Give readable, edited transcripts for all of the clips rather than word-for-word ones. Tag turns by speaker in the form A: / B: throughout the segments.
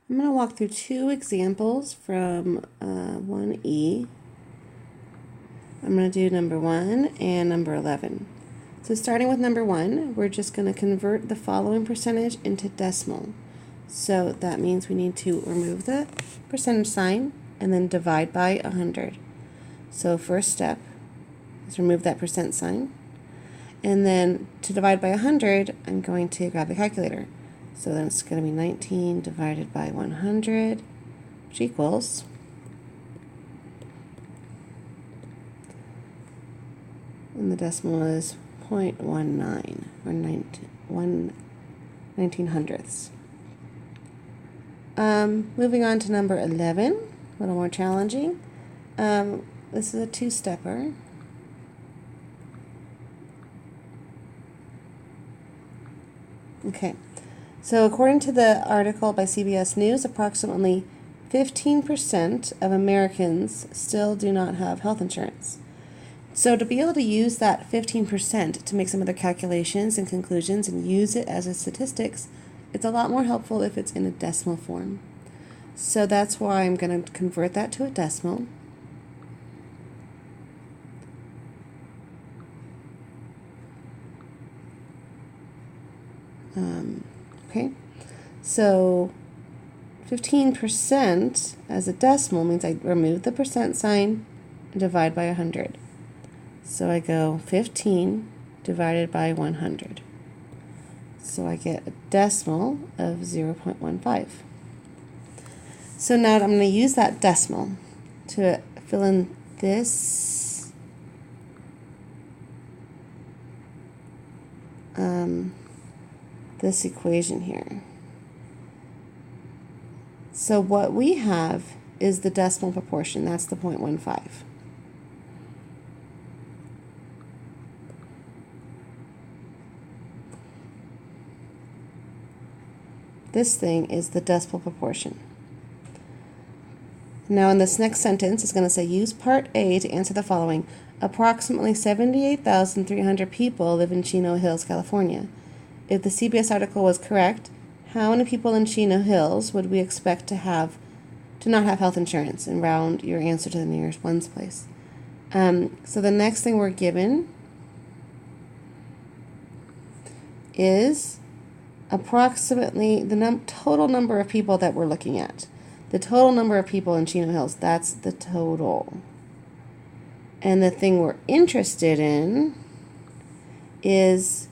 A: I'm going to walk through two examples from 1E. I'm going to do number 1 and number 11. So starting with number 1, we're just going to convert the following percentage into decimal. So that means we need to remove the percentage sign and then divide by 100. So first step is remove that percent sign. And then to divide by 100, I'm going to grab the calculator. So then it's going to be 19 divided by 100, which equals and the decimal is 0.19 or 19 hundredths. Moving on to number 11, a little more challenging. This is a two-stepper. Okay, so according to the article by CBS News, approximately 15% of Americans still do not have health insurance. So to be able to use that 15% to make some of the calculations and conclusions and use it as a statistics, it's a lot more helpful if it's in a decimal form. So that's why I'm going to convert that to a decimal. Okay, so 15% as a decimal means I remove the percent sign and divide by 100. So I go 15 divided by 100. So I get a decimal of 0.15. So now I'm going to use that decimal to fill in this this equation here. So what we have is the decimal proportion. That's the 0.15. This thing is the decimal proportion. Now in this next sentence, it's going to say use part A to answer the following. Approximately 78,300 people live in Chino Hills, California. If the CBS article was correct, how many people in Chino Hills would we expect to not have health insurance? And round your answer to the nearest ones place. So the next thing we're given is approximately the total number of people that we're looking at. The total number of people in Chino Hills, that's the total. And the thing we're interested in is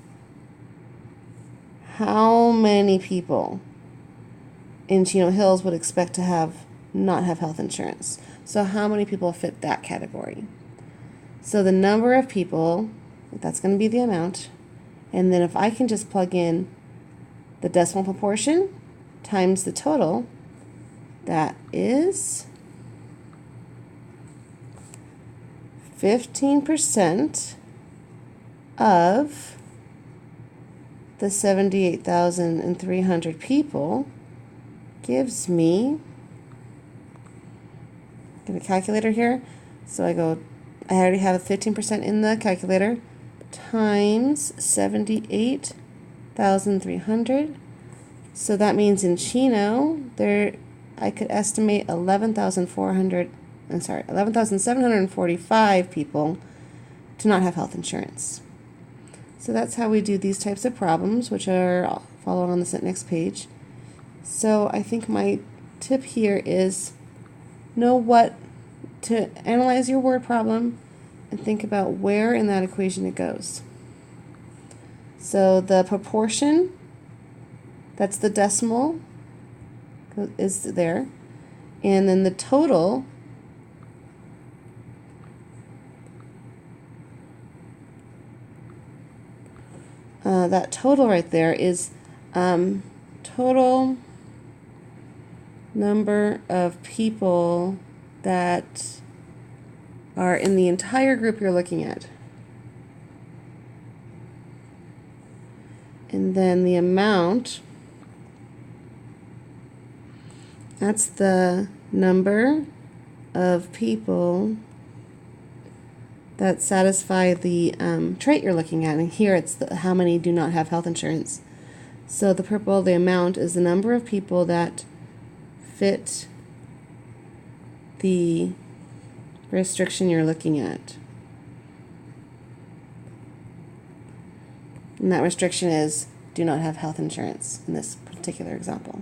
A: how many people in Chino Hills would expect to not have health insurance. So how many people fit that category? So the number of people, that's going to be the amount. And then if I can just plug in the decimal proportion times the total, that is 15% of the 78,300 people gives me, get a calculator here, so I already have 15% in the calculator, times 78,300. So that means in Chino, I could estimate 11,745 people to not have health insurance. So that's how we do these types of problems, which are followed on the next page. So I think my tip here is know what to analyze your word problem and think about where in that equation it goes. So the proportion, that's the decimal, is there. And then the total that total right there is total number of people that are in the entire group you're looking at. And then the amount, that's the number of people that satisfy the trait you're looking at. And here it's how many do not have health insurance. So the purple, the amount, is the number of people that fit the restriction you're looking at. And that restriction is do not have health insurance in this particular example.